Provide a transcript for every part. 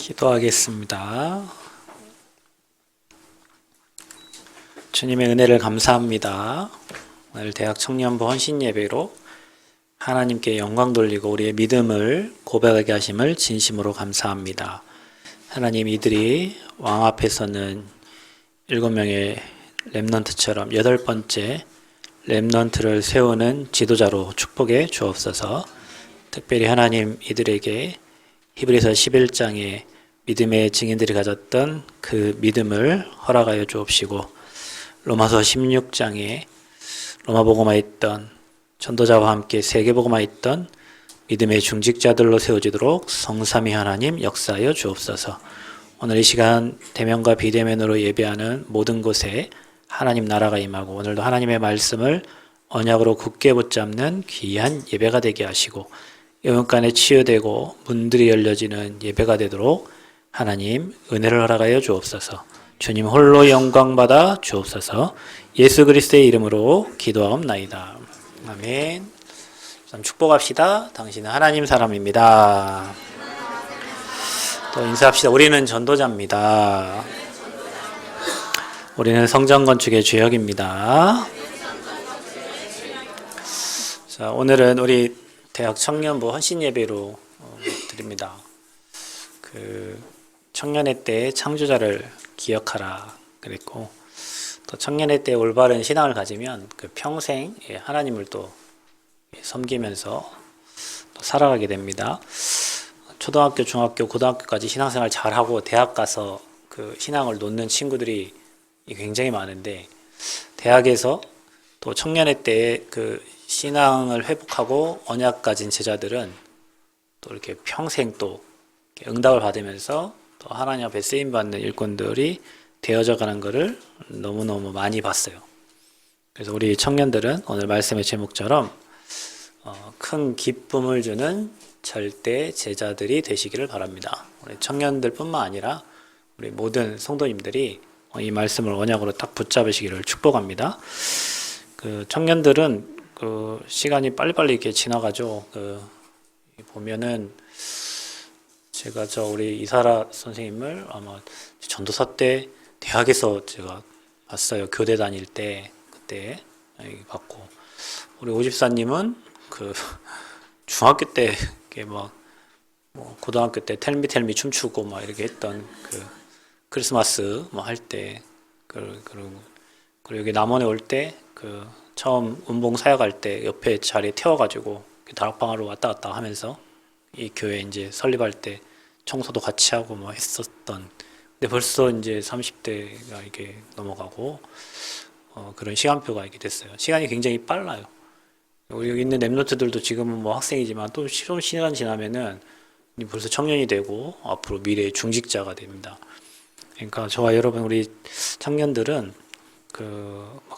기도하겠습니다. 주님의 은혜를 감사합니다. 오늘 대학 청년부 헌신 예배로 하나님께 영광 돌리고 우리의 믿음을 고백하게 하심을 진심으로 감사합니다. 하나님, 이들이 왕 앞에서는 7명의 렘넌트처럼 8번째 렘넌트를 세우는 지도자로 축복해 주옵소서. 특별히 하나님, 이들에게 히브리서 11장에 믿음의 증인들이 가졌던 그 믿음을 허락하여 주옵시고, 로마서 16장에 로마복음화에 있던 전도자와 함께 세계복음화에 있던 믿음의 중직자들로 세워지도록 성삼위 하나님 역사하여 주옵소서. 오늘 이 시간 대면과 비대면으로 예배하는 모든 곳에 하나님 나라가 임하고, 오늘도 하나님의 말씀을 언약으로 굳게 붙잡는 귀한 예배가 되게 하시고, 영육간에 치유되고 문들이 열려지는 예배가 되도록 하나님 은혜를 허락하여 주옵소서. 주님 홀로 영광받아 주옵소서. 예수 그리스도의 이름으로 기도하옵나이다. 아멘. 축복합시다. 당신은 하나님 사람입니다. 또 인사합시다. 우리는 전도자입니다. 우리는 성전 건축의 주역입니다. 자, 오늘은 우리 대학 청년부 헌신 예배로 드립니다. 청년회 때 창조자를 기억하라 그랬고, 또 청년회 때 올바른 신앙을 가지면 평생 하나님을 또 섬기면서 또 살아가게 됩니다. 초등학교, 중학교, 고등학교까지 신앙생활 잘하고 대학 가서 그 신앙을 놓는 친구들이 굉장히 많은데, 대학에서 또 청년회 때 신앙을 회복하고 언약 가진 제자들은 또 이렇게 평생 또 응답을 받으면서 또 하나님 앞에 쓰임 받는 일꾼들이 되어져 가는 것을 너무너무 많이 봤어요. 그래서 우리 청년들은 오늘 말씀의 제목처럼 큰 기쁨을 주는 절대 제자들이 되시기를 바랍니다. 우리 청년들 뿐만 아니라 우리 모든 성도님들이 이 말씀을 언약으로 딱 붙잡으시기를 축복합니다. 청년들은 시간이 빨리빨리 이렇게 지나가죠. 보면은 제가 우리 이사라 선생님을 아마 전도사 때 대학에서 제가 봤어요. 교대 다닐 때 그때 봤고, 우리 오집사님은 중학교 때 이렇게 고등학교 때 텔미 춤추고 막 이렇게 했던 크리스마스 할 때, 그리고 여기 남원에 올 때 처음 운봉 사역할 때 옆에 자리에 태워가지고 다락방으로 왔다 갔다 하면서 이 교회 이제 설립할 때 청소도 같이 하고 뭐 했었던, 근데 벌써 이제 30대가 이렇게 넘어가고 그런 시간표가 이렇게 됐어요. 시간이 굉장히 빨라요. 우리 여기 있는 랩노트들도 지금은 뭐 학생이지만 또 좀 시간 지나면은 벌써 청년이 되고 앞으로 미래의 중직자가 됩니다. 그러니까 저와 여러분 우리 청년들은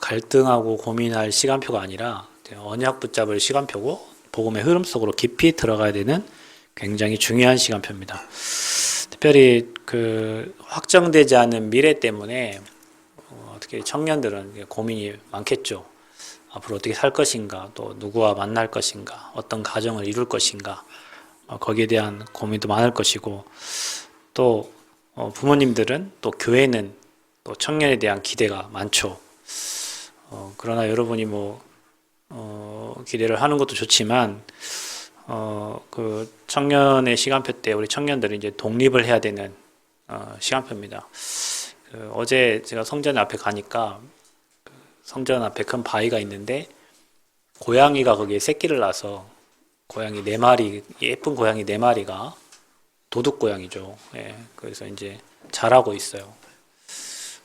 갈등하고 고민할 시간표가 아니라 언약 붙잡을 시간표고, 복음의 흐름 속으로 깊이 들어가야 되는 굉장히 중요한 시간표입니다. 특별히 확정되지 않은 미래 때문에 어떻게 청년들은 고민이 많겠죠. 앞으로 어떻게 살 것인가, 또 누구와 만날 것인가, 어떤 가정을 이룰 것인가, 거기에 대한 고민도 많을 것이고, 또 부모님들은, 또 교회는 또 청년에 대한 기대가 많죠. 그러나 여러분이 기대를 하는 것도 좋지만, 청년의 시간표 때 우리 청년들은 이제 독립을 해야 되는 시간표입니다. 어제 제가 성전 앞에 가니까 성전 앞에 큰 바위가 있는데 고양이가 거기에 새끼를 낳아서 고양이 4마리, 예쁜 고양이 4마리가 도둑 고양이죠. 예, 그래서 이제 자라고 있어요.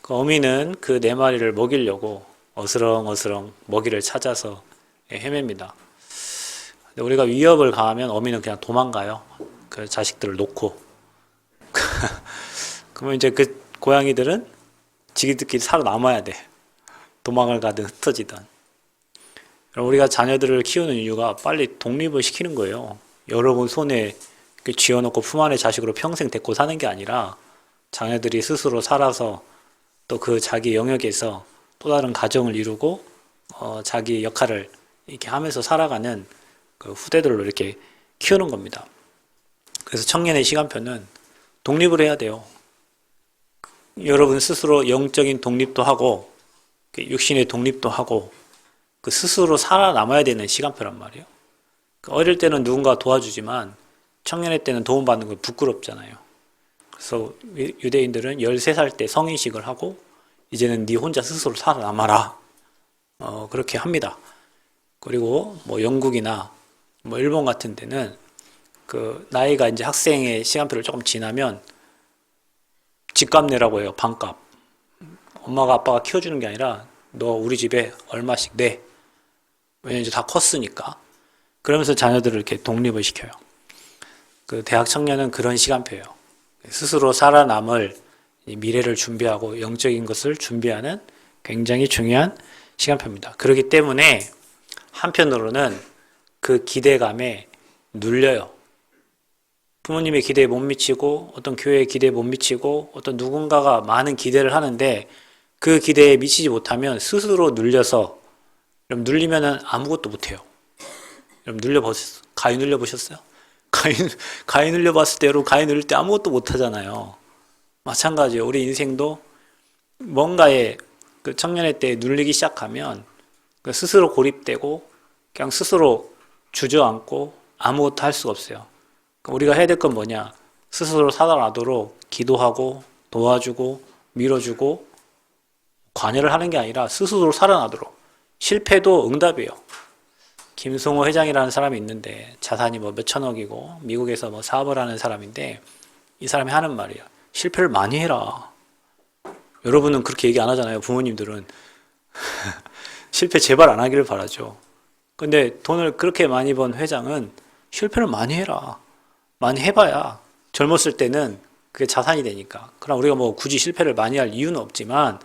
어미는 그 4마리를 먹이려고 어스렁어스렁 먹이를 찾아서 헤맵니다. 근데 우리가 위협을 가하면 어미는 그냥 도망가요. 그 자식들을 놓고. 그러면 이제 그 고양이들은 지기들끼리 살아남아야 돼. 도망을 가든 흩어지든. 우리가 자녀들을 키우는 이유가 빨리 독립을 시키는 거예요. 여러분 손에 쥐어놓고 품 안의 자식으로 평생 데리고 사는 게 아니라 자녀들이 스스로 살아서 또 자기 영역에서 또 다른 가정을 이루고 자기 역할을 이렇게 하면서 살아가는 후대들로 이렇게 키우는 겁니다. 그래서 청년의 시간표는 독립을 해야 돼요. 여러분 스스로 영적인 독립도 하고 육신의 독립도 하고 그 스스로 살아남아야 되는 시간표란 말이에요. 어릴 때는 누군가 도와주지만 청년의 때는 도움받는 거 부끄럽잖아요. 그래서 유대인들은 13살 때 성인식을 하고 이제는 네 혼자 스스로 살아남아라. 그렇게 합니다. 그리고 뭐 영국이나 뭐 일본 같은 데는 그 나이가 이제 학생의 시간표를 조금 지나면 집값 내라고 해요. 반값. 엄마가 아빠가 키워주는 게 아니라 너 우리 집에 얼마씩 내. 왜냐면 이제 다 컸으니까. 그러면서 자녀들을 이렇게 독립을 시켜요. 그 대학 청년은 그런 시간표예요. 스스로 살아남을 미래를 준비하고 영적인 것을 준비하는 굉장히 중요한 시간표입니다. 그렇기 때문에 한편으로는 그 기대감에 눌려요. 부모님의 기대에 못 미치고 어떤 교회의 기대에 못 미치고 어떤 누군가가 많은 기대를 하는데 그 기대에 미치지 못하면 스스로 눌려서 여러분 눌리면은 아무것도 못해요. 여러분 눌려보셨어요? 가위 눌려보셨어요? 가위 눌려봤을 때 여러분 가위 눌릴 때 아무것도 못하잖아요. 마찬가지예요. 우리 인생도 뭔가에 그 청년의 때 눌리기 시작하면 스스로 고립되고 그냥 스스로 주저앉고 아무것도 할 수가 없어요. 우리가 해야 될 건 뭐냐? 스스로 살아나도록 기도하고 도와주고 밀어주고 관여를 하는 게 아니라 스스로 살아나도록. 실패도 응답이에요. 김성호 회장이라는 사람이 있는데 자산이 뭐 몇천억이고 미국에서 뭐 사업을 하는 사람인데 이 사람이 하는 말이에요. 실패를 많이 해라. 여러분은 그렇게 얘기 안 하잖아요. 부모님들은. 실패 제발 안 하기를 바라죠. 근데 돈을 그렇게 많이 번 회장은 실패를 많이 해라. 많이 해봐야 젊었을 때는 그게 자산이 되니까. 그럼 우리가 뭐 굳이 실패를 많이 할 이유는 없지만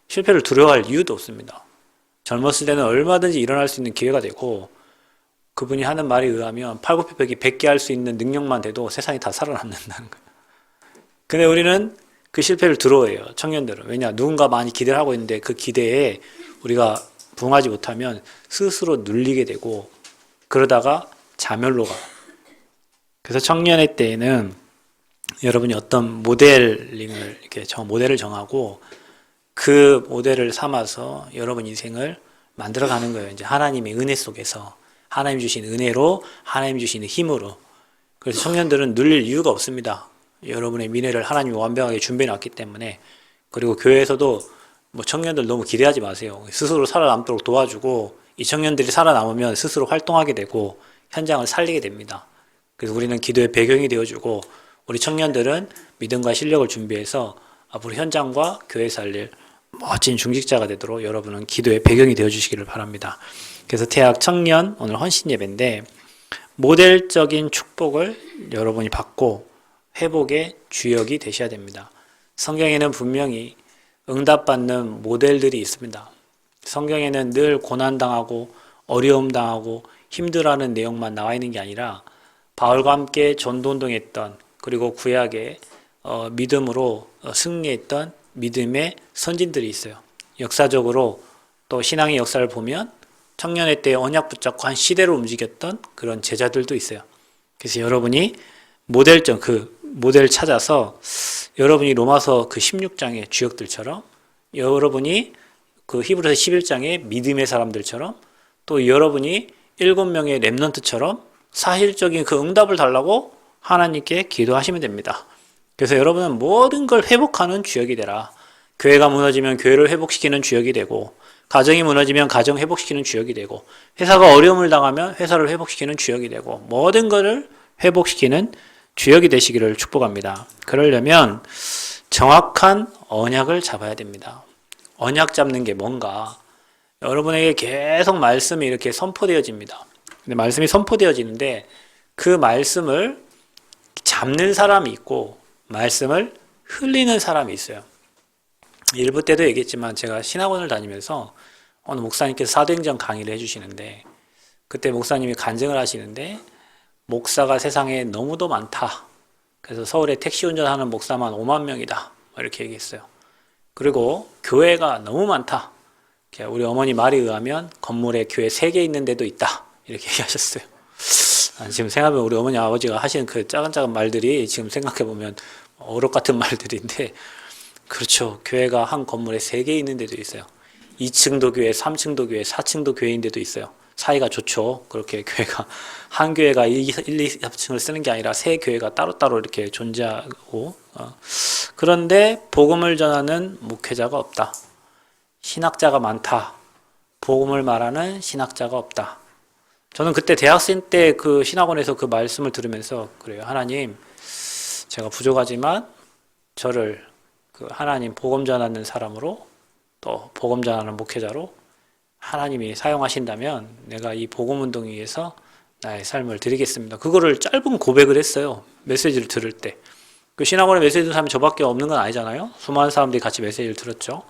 실패를 두려워할 이유도 없습니다. 젊었을 때는 얼마든지 일어날 수 있는 기회가 되고 그분이 하는 말에 의하면 팔굽혀펴기 100개 할 수 있는 능력만 돼도 세상이 다 살아남는다는 거예요. 근데 우리는 그 실패를 두려워해요. 청년들은. 왜냐? 누군가 많이 기대를 하고 있는데 그 기대에 우리가 부응하지 못하면 스스로 눌리게 되고 그러다가 자멸로 가요. 그래서 청년의 때에는 여러분이 어떤 모델링을 이렇게 모델을 정하고 그 모델을 삼아서 여러분 인생을 만들어가는 거예요. 이제 하나님의 은혜 속에서 하나님 주신 은혜로 하나님 주시는 힘으로. 그래서 청년들은 눌릴 이유가 없습니다. 여러분의 미래를 하나님이 완벽하게 준비해 놨기 때문에. 그리고 교회에서도 뭐 청년들 너무 기대하지 마세요. 스스로 살아남도록 도와주고 이 청년들이 살아남으면 스스로 활동하게 되고 현장을 살리게 됩니다. 그래서 우리는 기도의 배경이 되어주고 우리 청년들은 믿음과 실력을 준비해서 앞으로 현장과 교회 살릴 멋진 중직자가 되도록 여러분은 기도의 배경이 되어주시기를 바랍니다. 그래서 대학 청년 오늘 헌신 예배인데 모델적인 축복을 여러분이 받고 회복의 주역이 되셔야 됩니다. 성경에는 분명히 응답받는 모델들이 있습니다. 성경에는 늘 고난당하고 어려움당하고 힘들어하는 내용만 나와 있는 게 아니라 바울과 함께 전도운동했던 그리고 구약의 믿음으로 승리했던 믿음의 선진들이 있어요. 역사적으로 또 신앙의 역사를 보면 청년의 때 언약 붙잡고 한 시대를 움직였던 그런 제자들도 있어요. 그래서 여러분이 모델점 그 모델 찾아서 여러분이 로마서 그 16장의 주역들처럼 여러분이 그 히브리서 11장의 믿음의 사람들처럼 또 여러분이 7명의 렘넌트처럼 사실적인 그 응답을 달라고 하나님께 기도하시면 됩니다. 그래서 여러분은 모든 걸 회복하는 주역이 되라. 교회가 무너지면 교회를 회복시키는 주역이 되고 가정이 무너지면 가정 회복시키는 주역이 되고 회사가 어려움을 당하면 회사를 회복시키는 주역이 되고 모든 것을 회복시키는 주역이 되시기를 축복합니다. 그러려면 정확한 언약을 잡아야 됩니다. 언약 잡는 게 뭔가 여러분에게 계속 말씀이 이렇게 선포되어집니다. 근데 말씀이 선포되어지는데 그 말씀을 잡는 사람이 있고 말씀을 흘리는 사람이 있어요. 일부 때도 얘기했지만 제가 신학원을 다니면서 어느 목사님께서 사도행전 강의를 해주시는데 그때 목사님이 간증을 하시는데 목사가 세상에 너무도 많다. 그래서 서울에 택시 운전하는 목사만 5만 명이다. 이렇게 얘기했어요. 그리고 교회가 너무 많다. 우리 어머니 말에 의하면 건물에 교회 3개 있는 데도 있다. 이렇게 얘기하셨어요. 지금 생각해보면 우리 어머니 아버지가 하시는 그 작은 말들이 지금 생각해보면 어록 같은 말들인데 그렇죠. 교회가 한 건물에 3개 있는 데도 있어요. 2층도 교회, 3층도 교회, 4층도 교회인 데도 있어요. 사이가 좋죠. 그렇게 교회가 한 교회가 1, 2, 3층을 쓰는 게 아니라 세 교회가 따로따로 이렇게 존재하고 그런데 복음을 전하는 목회자가 없다. 신학자가 많다. 복음을 말하는 신학자가 없다. 저는 그때 대학생 때 그 신학원에서 그 말씀을 들으면서 그래요. 하나님, 제가 부족하지만 저를 그 하나님 복음 전하는 사람으로 또 복음 전하는 목회자로 하나님이 사용하신다면 내가 이 복음 운동 위해서 나의 삶을 드리겠습니다. 그거를 짧은 고백을 했어요. 메시지를 들을 때. 그 신학원에 메시지 듣는 사람이 저밖에 없는 건 아니잖아요. 수많은 사람들이 같이 메시지를 들었죠.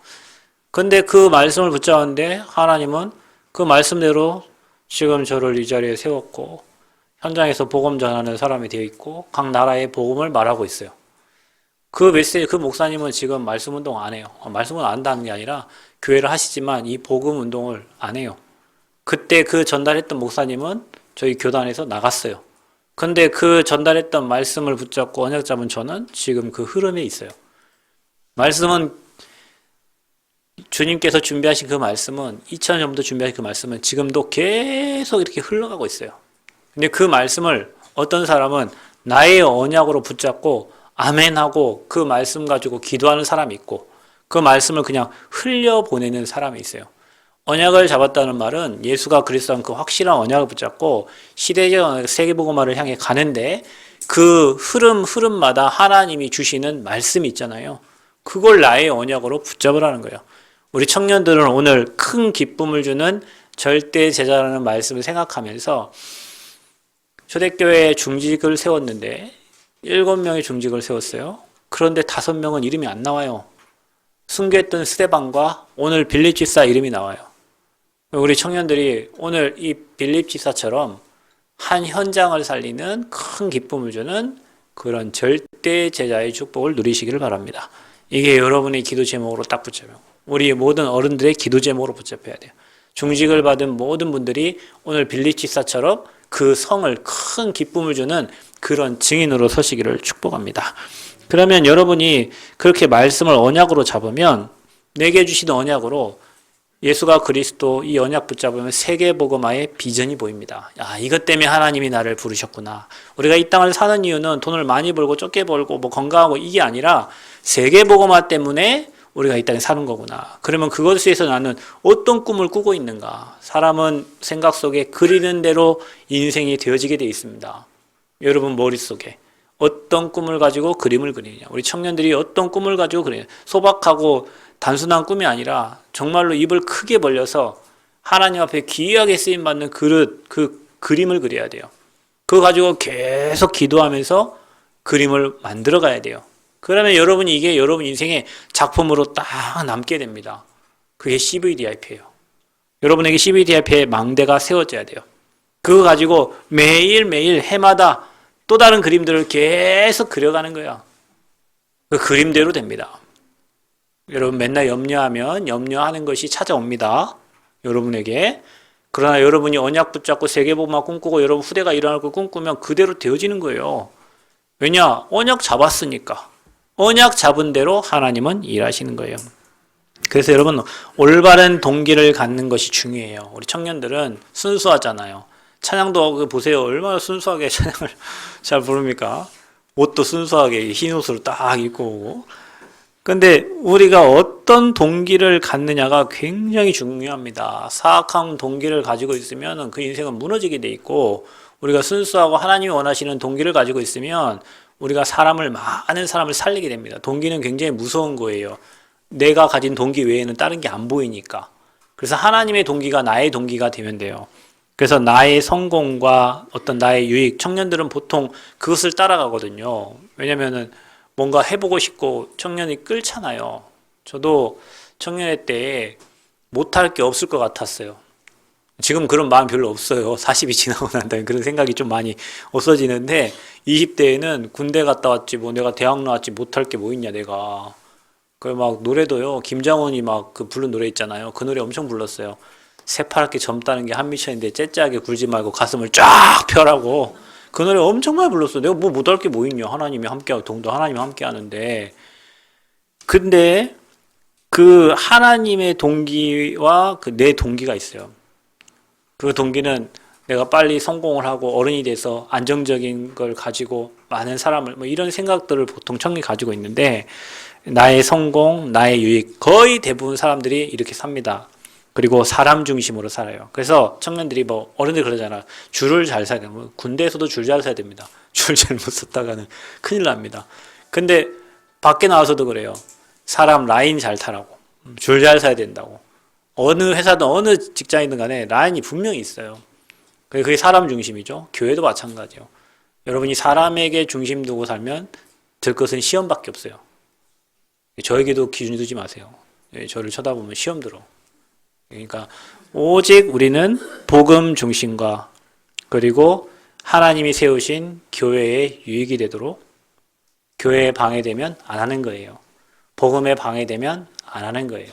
근데 그 말씀을 붙잡았는데 하나님은 그 말씀대로 지금 저를 이 자리에 세웠고 현장에서 복음 전하는 사람이 되어 있고 각 나라의 복음을 말하고 있어요. 그 메시지, 그 목사님은 지금 말씀 운동 안 해요. 말씀은 안 한다는 게 아니라 교회를 하시지만 이 복음 운동을 안 해요. 그때 그 전달했던 목사님은 저희 교단에서 나갔어요. 근데 그 전달했던 말씀을 붙잡고 언약 잡은 저는 지금 그 흐름에 있어요. 말씀은 주님께서 준비하신 그 말씀은 2000년 전부터 준비하신 그 말씀은 지금도 계속 이렇게 흘러가고 있어요. 근데 그 말씀을 어떤 사람은 나의 언약으로 붙잡고 아멘하고 그 말씀 가지고 기도하는 사람이 있고 그 말씀을 그냥 흘려보내는 사람이 있어요. 언약을 잡았다는 말은 예수가 그리스도한 그 확실한 언약을 붙잡고 시대적 세계복음화를 향해 가는데 그 흐름마다 하나님이 주시는 말씀이 있잖아요. 그걸 나의 언약으로 붙잡으라는 거예요. 우리 청년들은 오늘 큰 기쁨을 주는 절대 제자라는 말씀을 생각하면서 초대교회에 중직을 세웠는데 7명의 중직을 세웠어요. 그런데 5명은 이름이 안 나와요. 순교했던 스데반과 오늘 빌립 집사 이름이 나와요. 우리 청년들이 오늘 이 빌립 집사처럼 한 현장을 살리는 큰 기쁨을 주는 그런 절대 제자의 축복을 누리시기를 바랍니다. 이게 여러분의 기도 제목으로 딱 붙잡아요. 우리 모든 어른들의 기도 제목으로 붙잡혀야 돼요. 중직을 받은 모든 분들이 오늘 빌립 집사처럼 그 성을 큰 기쁨을 주는 그런 증인으로 서시기를 축복합니다. 그러면 여러분이 그렇게 말씀을 언약으로 잡으면 내게 주신 언약으로 예수가 그리스도 이 언약 붙잡으면 세계복음화의 비전이 보입니다. 야, 이것 때문에 하나님이 나를 부르셨구나. 우리가 이 땅을 사는 이유는 돈을 많이 벌고 적게 벌고 뭐 건강하고 이게 아니라 세계복음화 때문에 우리가 이 땅에 사는 거구나. 그러면 그것에 위해서 나는 어떤 꿈을 꾸고 있는가. 사람은 생각 속에 그리는 대로 인생이 되어지게 되어 있습니다. 여러분 머릿속에 어떤 꿈을 가지고 그림을 그리느냐. 우리 청년들이 어떤 꿈을 가지고 그리느냐. 소박하고 단순한 꿈이 아니라 정말로 입을 크게 벌려서 하나님 앞에 귀하게 쓰임받는 그 그림을 그려야 돼요. 그거 가지고 계속 기도하면서 그림을 만들어 가야 돼요. 그러면 여러분이 이게 여러분 인생의 작품으로 딱 남게 됩니다. 그게 CVDIP예요. 여러분에게 CVDIP의 망대가 세워져야 돼요. 그거 가지고 매일매일 해마다 또 다른 그림들을 계속 그려가는 거야. 그 그림대로 됩니다. 여러분 맨날 염려하면 염려하는 것이 찾아옵니다. 여러분에게. 그러나 여러분이 언약 붙잡고 세계복음화 꿈꾸고 여러분 후대가 일어날 걸 꿈꾸면 그대로 되어지는 거예요. 왜냐? 언약 잡았으니까. 언약 잡은 대로 하나님은 일하시는 거예요. 그래서 여러분 올바른 동기를 갖는 것이 중요해요. 우리 청년들은 순수하잖아요. 찬양도 보세요. 얼마나 순수하게 찬양을 잘 부릅니까? 옷도 순수하게 흰 옷으로 딱 입고 오고. 근데 우리가 어떤 동기를 갖느냐가 굉장히 중요합니다. 사악한 동기를 가지고 있으면 그 인생은 무너지게 돼 있고 우리가 순수하고 하나님이 원하시는 동기를 가지고 있으면 우리가 많은 사람을 살리게 됩니다. 동기는 굉장히 무서운 거예요. 내가 가진 동기 외에는 다른 게 안 보이니까. 그래서 하나님의 동기가 나의 동기가 되면 돼요. 그래서 나의 성공과 어떤 나의 유익, 청년들은 보통 그것을 따라가거든요. 왜냐면은 뭔가 해보고 싶고 청년이 끌잖아요. 저도 청년회 때 못할 게 없을 것 같았어요. 지금 그런 마음 별로 없어요. 40이 지나고 난 다음에 그런 생각이 좀 많이 없어지는데 20대에는 군대 갔다 왔지 뭐 내가 대학 나왔지 못할 게 뭐 있냐 내가. 그 막 노래도요. 김장훈이 막 그 부른 노래 있잖아요. 그 노래 엄청 불렀어요. 새파랗게 젊다는 게 한 미션인데 째째하게 굴지 말고 가슴을 쫙 펴라고. 그 노래 엄청 많이 불렀어. 내가 뭐 못할 게 뭐 있냐. 하나님이 함께하고 동도 하나님이 함께하는데. 근데 그 하나님의 동기와 그 내 동기가 있어요. 그 동기는 내가 빨리 성공을 하고 어른이 돼서 안정적인 걸 가지고 많은 사람을 뭐 이런 생각들을 보통 청년이 가지고 있는데 나의 성공, 나의 유익 거의 대부분 사람들이 이렇게 삽니다. 그리고 사람 중심으로 살아요. 그래서 청년들이 뭐 어른들 그러잖아. 줄을 잘 서야 돼요. 뭐 군대에서도 줄 잘 서야 됩니다. 줄 잘못 섰다가는 큰일 납니다. 근데 밖에 나와서도 그래요. 사람 라인 잘 타라고. 줄 잘 서야 된다고. 어느 회사든 어느 직장이든 간에 라인이 분명히 있어요. 그게 사람 중심이죠. 교회도 마찬가지요. 여러분이 사람에게 중심 두고 살면 될 것은 시험밖에 없어요. 저에게도 기준 두지 마세요. 저를 쳐다보면 시험 들어. 그러니까 오직 우리는 복음 중심과 그리고 하나님이 세우신 교회의 유익이 되도록 교회에 방해되면 안 하는 거예요. 복음에 방해되면 안 하는 거예요.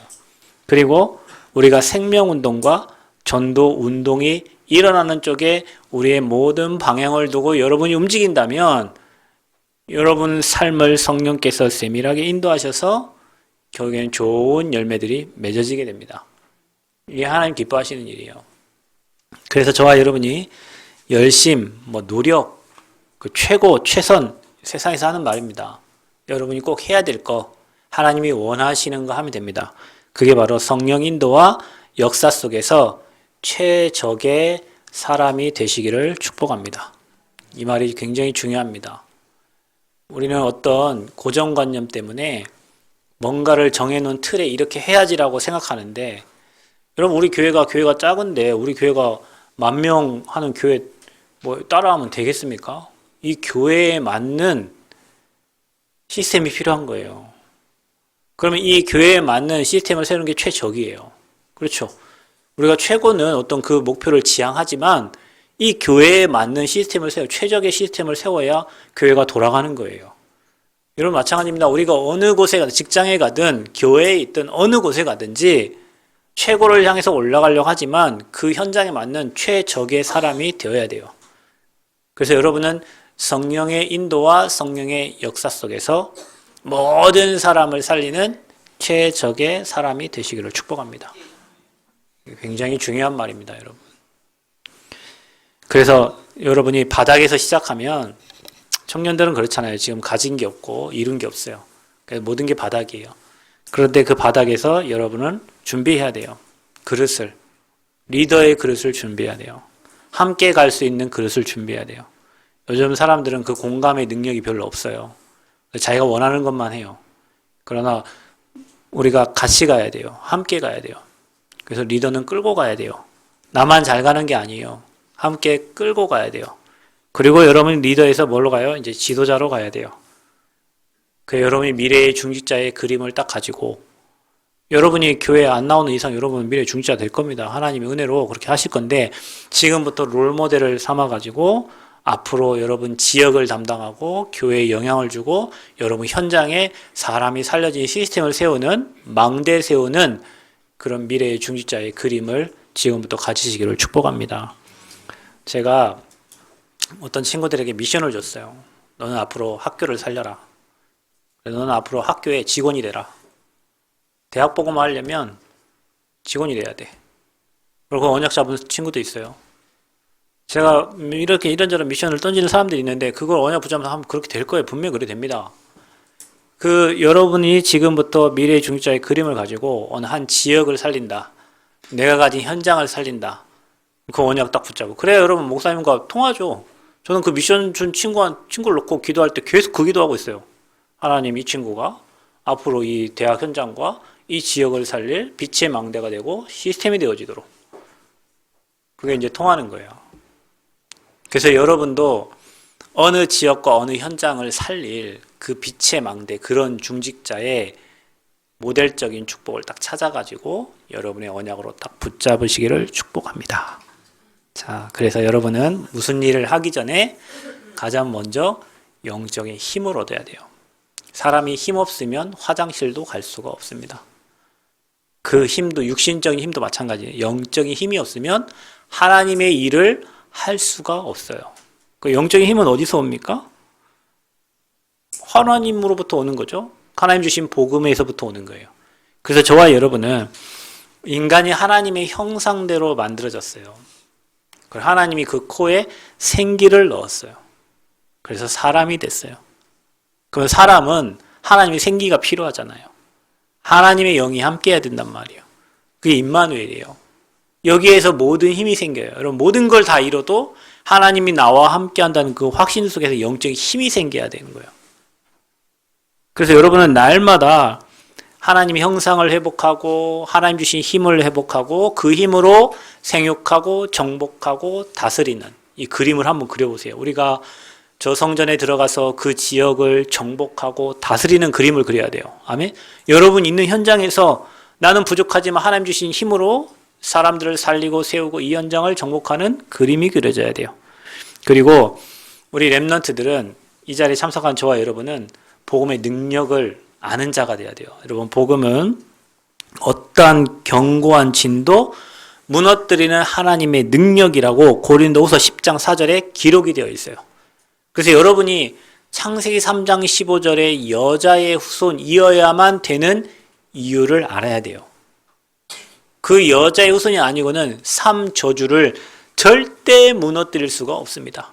그리고 우리가 생명운동과 전도운동이 일어나는 쪽에 우리의 모든 방향을 두고 여러분이 움직인다면 여러분 삶을 성령께서 세밀하게 인도하셔서 결국에는 좋은 열매들이 맺어지게 됩니다. 이게 하나님 기뻐하시는 일이에요. 그래서 저와 여러분이 열심, 노력, 그 최고, 최선 세상에서 하는 말입니다. 여러분이 꼭 해야 될 거, 하나님이 원하시는 거 하면 됩니다. 그게 바로 성령 인도와 역사 속에서 최적의 사람이 되시기를 축복합니다. 이 말이 굉장히 중요합니다. 우리는 어떤 고정관념 때문에 뭔가를 정해놓은 틀에 이렇게 해야지라고 생각하는데 여러분 우리 교회가 작은데 우리 교회가 10,000명 하는 교회 따라하면 되겠습니까? 이 교회에 맞는 시스템이 필요한 거예요. 그러면 이 교회에 맞는 시스템을 세우는 게 최적이에요. 그렇죠? 우리가 최고는 어떤 그 목표를 지향하지만 이 교회에 맞는 시스템을 최적의 시스템을 세워야 교회가 돌아가는 거예요. 여러분 마찬가지입니다. 우리가 어느 곳에 가든 직장에 가든 교회에 있든 어느 곳에 가든지 최고를 향해서 올라가려고 하지만 그 현장에 맞는 최적의 사람이 되어야 돼요. 그래서 여러분은 성령의 인도와 성령의 역사 속에서 모든 사람을 살리는 최적의 사람이 되시기를 축복합니다. 굉장히 중요한 말입니다, 여러분. 그래서 여러분이 바닥에서 시작하면 청년들은 그렇잖아요. 지금 가진 게 없고 이룬 게 없어요. 그래서 모든 게 바닥이에요. 그런데 그 바닥에서 여러분은 준비해야 돼요. 그릇을. 리더의 그릇을 준비해야 돼요. 함께 갈 수 있는 그릇을 준비해야 돼요. 요즘 사람들은 그 공감의 능력이 별로 없어요. 자기가 원하는 것만 해요. 그러나 우리가 같이 가야 돼요. 함께 가야 돼요. 그래서 리더는 끌고 가야 돼요. 나만 잘 가는 게 아니에요. 함께 끌고 가야 돼요. 그리고 여러분 리더에서 뭘로 가요? 이제 지도자로 가야 돼요. 그 여러분이 미래의 중직자의 그림을 딱 가지고 여러분이 교회에 안 나오는 이상 여러분은 미래의 중직자 될 겁니다. 하나님의 은혜로 그렇게 하실 건데 지금부터 롤모델을 삼아가지고 앞으로 여러분 지역을 담당하고 교회에 영향을 주고 여러분 현장에 사람이 살려진 시스템을 세우는 망대 세우는 그런 미래의 중직자의 그림을 지금부터 가지시기를 축복합니다. 제가 어떤 친구들에게 미션을 줬어요. 너는 앞으로 학교를 살려라. 너는 앞으로 학교의 직원이 되라. 대학 보고만 하려면 직원이 돼야 돼. 그리고 언약 잡은 친구도 있어요. 제가 이렇게 이런저런 미션을 던지는 사람들이 있는데 그걸 언약 붙잡으면서 하면 그렇게 될 거예요. 분명히 그렇게 됩니다. 여러분이 지금부터 미래의 중직자의 그림을 가지고 어느 한 지역을 살린다. 내가 가진 현장을 살린다. 그 언약 딱 붙잡고. 그래야 여러분 목사님과 통하죠. 저는 그 미션 준 친구를 놓고 기도할 때 계속 그 기도하고 있어요. 하나님 이 친구가 앞으로 이 대학 현장과 이 지역을 살릴 빛의 망대가 되고 시스템이 되어지도록. 그게 이제 통하는 거예요. 그래서 여러분도 어느 지역과 어느 현장을 살릴 그 빛의 망대, 그런 중직자의 모델적인 축복을 딱 찾아가지고 여러분의 언약으로 딱 붙잡으시기를 축복합니다. 자, 그래서 여러분은 무슨 일을 하기 전에 가장 먼저 영적인 힘을 얻어야 돼요. 사람이 힘 없으면 화장실도 갈 수가 없습니다. 그 힘도 육신적인 힘도 마찬가지예요. 영적인 힘이 없으면 하나님의 일을 할 수가 없어요. 그 영적인 힘은 어디서 옵니까? 하나님으로부터 오는 거죠. 하나님 주신 복음에서부터 오는 거예요. 그래서 저와 여러분은 인간이 하나님의 형상대로 만들어졌어요. 그리고 하나님이 그 코에 생기를 넣었어요. 그래서 사람이 됐어요. 그 사람은 하나님의 생기가 필요하잖아요. 하나님의 영이 함께 해야 된단 말이에요. 그게 임마누엘이에요. 여기에서 모든 힘이 생겨요. 여러분 모든 걸 다 이뤄도 하나님이 나와 함께 한다는 그 확신 속에서 영적인 힘이 생겨야 되는 거예요. 그래서 여러분은 날마다 하나님의 형상을 회복하고 하나님 주신 힘을 회복하고 그 힘으로 생육하고 정복하고 다스리는 이 그림을 한번 그려보세요. 우리가 저 성전에 들어가서 그 지역을 정복하고 다스리는 그림을 그려야 돼요. 아멘. 여러분 있는 현장에서 나는 부족하지만 하나님 주신 힘으로 사람들을 살리고 세우고 이 현장을 정복하는 그림이 그려져야 돼요. 그리고 우리 렘넌트들은 이 자리에 참석한 저와 여러분은 복음의 능력을 아는 자가 돼야 돼요. 여러분 복음은 어떠한 견고한 진도 무너뜨리는 하나님의 능력이라고 고린도후서 10장 4절에 기록이 되어 있어요. 그래서 여러분이 창세기 3장 15절에 여자의 후손이어야만 되는 이유를 알아야 돼요. 그 여자의 후손이 아니고는 3저주를 절대 무너뜨릴 수가 없습니다.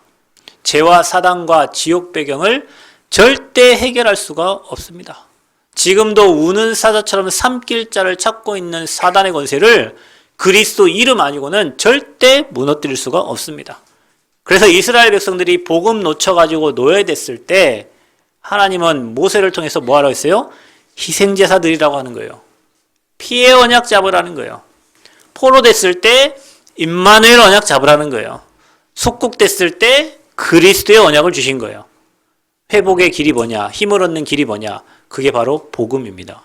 죄와 사단과 지옥 배경을 절대 해결할 수가 없습니다. 지금도 우는 사자처럼 삼킬 자를 찾고 있는 사단의 권세를 그리스도 이름 아니고는 절대 무너뜨릴 수가 없습니다. 그래서 이스라엘 백성들이 복음 놓쳐가지고 노예됐을 때 하나님은 모세를 통해서 뭐 하라고 했어요? 희생제사 드리라고 하는 거예요. 피의 언약 잡으라는 거예요. 포로됐을 때 임마누엘 언약 잡으라는 거예요. 속국됐을 때 그리스도의 언약을 주신 거예요. 회복의 길이 뭐냐? 힘을 얻는 길이 뭐냐? 그게 바로 복음입니다.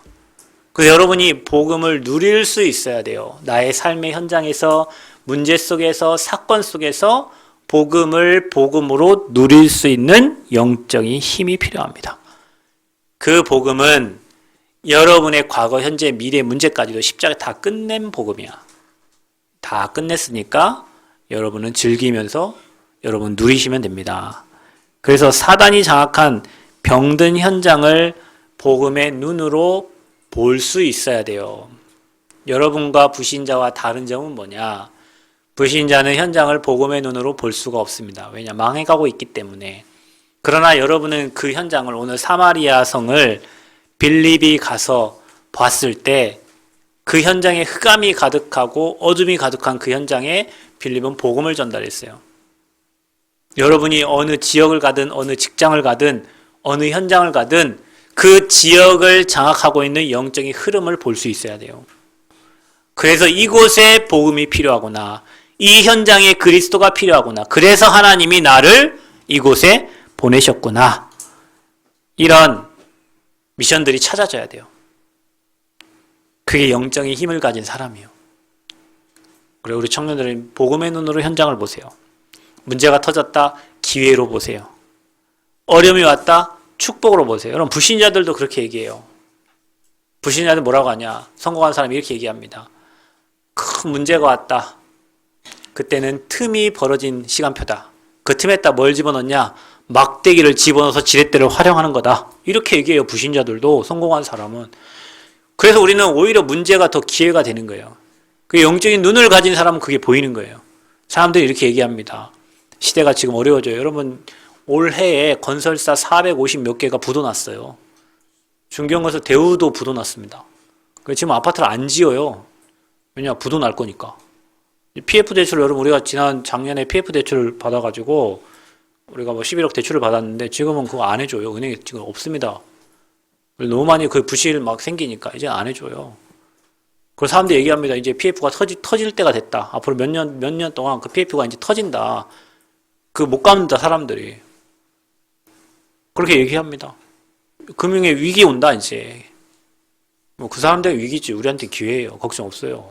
그래서 여러분이 복음을 누릴 수 있어야 돼요. 나의 삶의 현장에서 문제 속에서 사건 속에서 복음을 복음으로 누릴 수 있는 영적인 힘이 필요합니다. 그 복음은 여러분의 과거, 현재, 미래 문제까지도 십자가에 다 끝낸 복음이야. 다 끝냈으니까 여러분은 즐기면서 여러분 누리시면 됩니다. 그래서 사단이 장악한 병든 현장을 복음의 눈으로 볼 수 있어야 돼요. 여러분과 불신자와 다른 점은 뭐냐? 불신자는 현장을 복음의 눈으로 볼 수가 없습니다. 왜냐? 망해가고 있기 때문에. 그러나 여러분은 그 현장을 오늘 사마리아 성을 빌립이 가서 봤을 때 그 현장에 흑암이 가득하고 어둠이 가득한 그 현장에 빌립은 복음을 전달했어요. 여러분이 어느 지역을 가든 어느 직장을 가든 어느 현장을 가든 그 지역을 장악하고 있는 영적인 흐름을 볼 수 있어야 돼요. 그래서 이곳에 복음이 필요하구나. 이 현장에 그리스도가 필요하구나. 그래서 하나님이 나를 이곳에 보내셨구나. 이런 미션들이 찾아져야 돼요. 그게 영적인 힘을 가진 사람이에요. 그리고 우리 청년들은 복음의 눈으로 현장을 보세요. 문제가 터졌다, 기회로 보세요. 어려움이 왔다, 축복으로 보세요. 여러분 불신자들도 그렇게 얘기해요. 불신자들 뭐라고 하냐? 성공한 사람이 이렇게 얘기합니다. 큰 문제가 왔다. 그때는 틈이 벌어진 시간표다. 그 틈에다 뭘 집어넣냐? 막대기를 집어넣어서 지렛대를 활용하는 거다. 이렇게 얘기해요. 불신자들도 성공한 사람은. 그래서 우리는 오히려 문제가 더 기회가 되는 거예요. 그 영적인 눈을 가진 사람은 그게 보이는 거예요. 사람들이 이렇게 얘기합니다. 시대가 지금 어려워져요. 여러분 올해에 건설사 450 몇 개가 부도났어요. 중견건설 대우도 부도났습니다. 지금 아파트를 안 지어요. 왜냐? 부도날 거니까. PF 대출 여러분 우리가 작년에 PF 대출을 받아가지고 우리가 뭐 11억 대출을 받았는데 지금은 그거 안 해줘요. 은행에 지금 없습니다. 너무 많이 그 부실 막 생기니까 이제 안 해줘요. 그래서 사람들이 얘기합니다. 이제 PF가 터질 때가 됐다. 앞으로 몇 년 동안 그 PF가 이제 터진다. 그 못 갚는다 사람들이. 그렇게 얘기합니다. 금융의 위기 온다 이제. 뭐 그 사람들의 위기지 우리한테 기회예요. 걱정 없어요.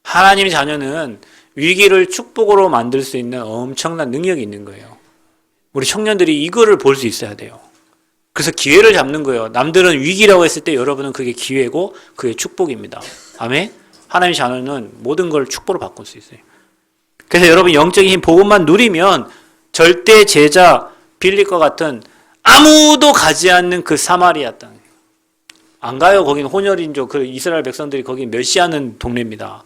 하나님의 자녀는 위기를 축복으로 만들 수 있는 엄청난 능력이 있는 거예요. 우리 청년들이 이거를 볼 수 있어야 돼요. 그래서 기회를 잡는 거예요. 남들은 위기라고 했을 때 여러분은 그게 기회고 그게 축복입니다. 아멘? 하나님의 자녀는 모든 걸 축복으로 바꿀 수 있어요. 그래서 여러분 영적인 힘 복음만 누리면 절대 제자 빌립과 같은 아무도 가지 않는 그 사마리아 땅. 안 가요. 거기는 혼혈인족, 그 이스라엘 백성들이 거기 멸시하는 동네입니다.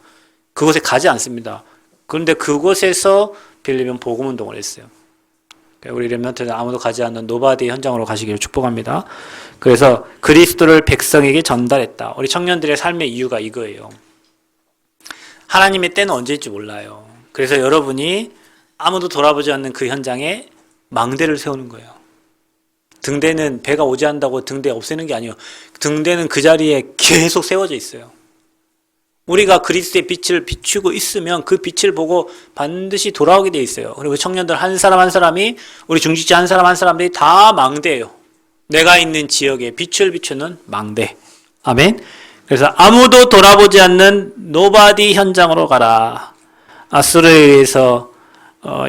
그곳에 가지 않습니다. 그런데 그곳에서 빌립은 복음 운동을 했어요. 우리 렘넌트는 아무도 가지 않는 노바디 현장으로 가시기를 축복합니다. 그래서 그리스도를 백성에게 전달했다. 우리 청년들의 삶의 이유가 이거예요. 하나님의 때는 언제일지 몰라요. 그래서 여러분이 아무도 돌아보지 않는 그 현장에 망대를 세우는 거예요. 등대는 배가 오지 않는다고 등대 없애는 게 아니에요. 등대는 그 자리에 계속 세워져 있어요. 우리가 그리스도의 빛을 비추고 있으면 그 빛을 보고 반드시 돌아오게 돼 있어요. 그리고 청년들 한 사람 한 사람이, 우리 중직자 한 사람 한 사람들이 다 망대예요. 내가 있는 지역에 빛을 비추는 망대. 아멘. 그래서 아무도 돌아보지 않는 노바디 현장으로 가라. 아수르에 의해서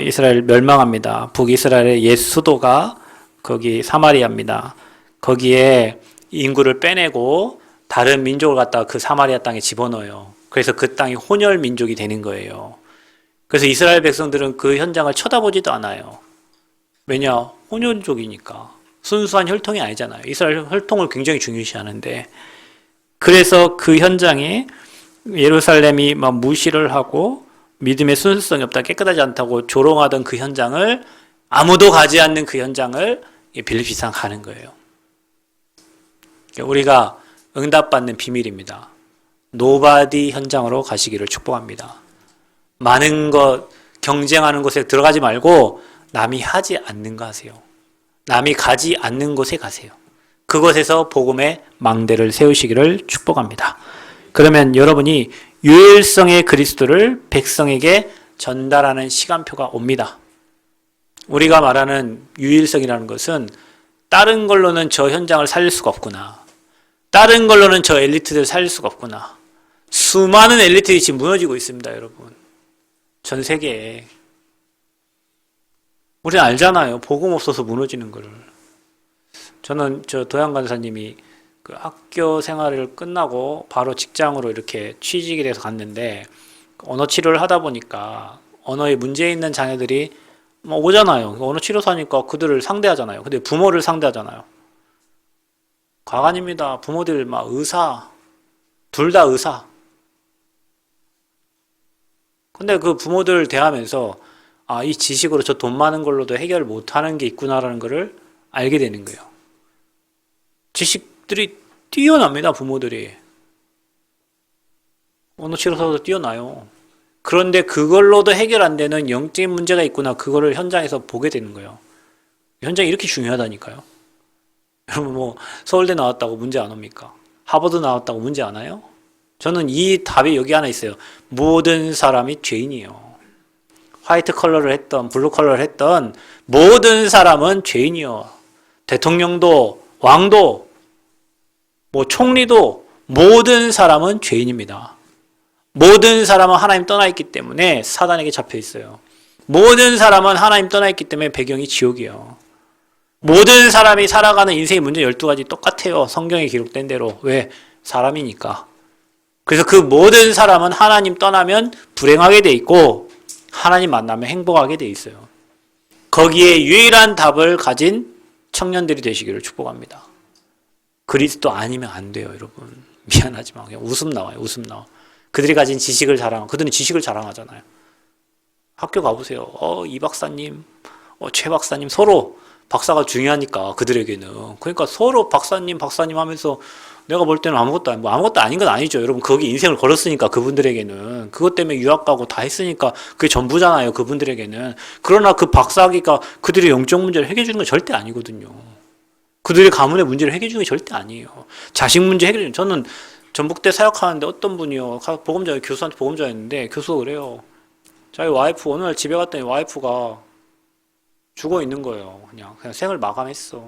이스라엘 멸망합니다. 북이스라엘의 옛 수도가 거기 사마리아입니다. 거기에 인구를 빼내고 다른 민족을 갖다가 그 사마리아 땅에 집어넣어요. 그래서 그 땅이 혼혈 민족이 되는 거예요. 그래서 이스라엘 백성들은 그 현장을 쳐다보지도 않아요. 왜냐? 혼혈족이니까. 순수한 혈통이 아니잖아요. 이스라엘 혈통을 굉장히 중요시하는데. 그래서 그 현장에 예루살렘이 막 무시를 하고 믿음의 순수성이 없다, 깨끗하지 않다고 조롱하던 그 현장을, 아무도 가지 않는 그 현장을 빌립시상 가는 거예요. 우리가 응답받는 비밀입니다. 노바디 현장으로 가시기를 축복합니다. 많은 것, 경쟁하는 곳에 들어가지 말고 남이 하지 않는 거 하세요. 남이 가지 않는 곳에 가세요. 그곳에서 복음의 망대를 세우시기를 축복합니다. 그러면 여러분이 유일성의 그리스도를 백성에게 전달하는 시간표가 옵니다. 우리가 말하는 유일성이라는 것은 다른 걸로는 저 현장을 살릴 수가 없구나. 다른 걸로는 저 엘리트들 살릴 수가 없구나. 수많은 엘리트들이 지금 무너지고 있습니다, 여러분. 전 세계에. 우리는 알잖아요. 복음 없어서 무너지는 거를. 저는 도양 간사님이 그 학교 생활을 끝나고 바로 직장으로 이렇게 취직이 돼서 갔는데, 언어 치료를 하다 보니까 언어에 문제 있는 자녀들이 오잖아요. 언어 치료사니까 그들을 상대하잖아요. 근데 부모를 상대하잖아요. 과간입니다. 부모들 막 의사, 둘 다 의사. 근데 그 부모들 대하면서 이 지식으로 저 돈 많은 걸로도 해결 못하는 게 있구나라는 거를 알게 되는 거예요. 지식들이 뛰어납니다, 부모들이. 언어 치료사도 뛰어나요. 그런데 그걸로도 해결 안 되는 영적인 문제가 있구나, 그거를 현장에서 보게 되는 거예요. 현장이 이렇게 중요하다니까요. 여러분 서울대 나왔다고 문제 안 옵니까? 하버드 나왔다고 문제 안 와요? 저는 이 답이 여기 하나 있어요. 모든 사람이 죄인이에요. 화이트 컬러를 했던 블루 컬러를 했던 모든 사람은 죄인이요. 대통령도 왕도 총리도 모든 사람은 죄인입니다. 모든 사람은 하나님 떠나 있기 때문에 사단에게 잡혀 있어요. 모든 사람은 하나님 떠나 있기 때문에 배경이 지옥이에요. 모든 사람이 살아가는 인생의 문제 12가지 똑같아요. 성경에 기록된 대로. 왜? 사람이니까. 그래서 그 모든 사람은 하나님 떠나면 불행하게 돼 있고 하나님 만나면 행복하게 돼 있어요. 거기에 유일한 답을 가진 청년들이 되시기를 축복합니다. 그리스도 아니면 안 돼요, 여러분. 미안하지만 그냥 웃음 나와요. 웃음 나와. 그들이 가진 지식을 그들은 지식을 자랑하잖아요. 학교 가보세요. 이 박사님, 최 박사님, 서로 박사가 중요하니까 그들에게는. 그러니까 서로 박사님 하면서 내가 볼 때는 아무것도 아닌 건 아니죠. 여러분, 거기 인생을 걸었으니까 그분들에게는. 그것 때문에 유학 가고 다 했으니까 그게 전부잖아요, 그분들에게는. 그러나 그 박사학위가 그들의 영적 문제를 해결해 주는 건 절대 아니거든요. 그들의 가문의 문제를 해결해 주는 게 절대 아니에요. 자식 문제 해결해 주는. 저는 전북대 사역하는데 어떤 분이요, 교수한테 복음 전했는데 교수가 그래요. 자기 와이프 어느 날 집에 갔더니 와이프가 죽어 있는 거예요. 그냥 생을 마감했어.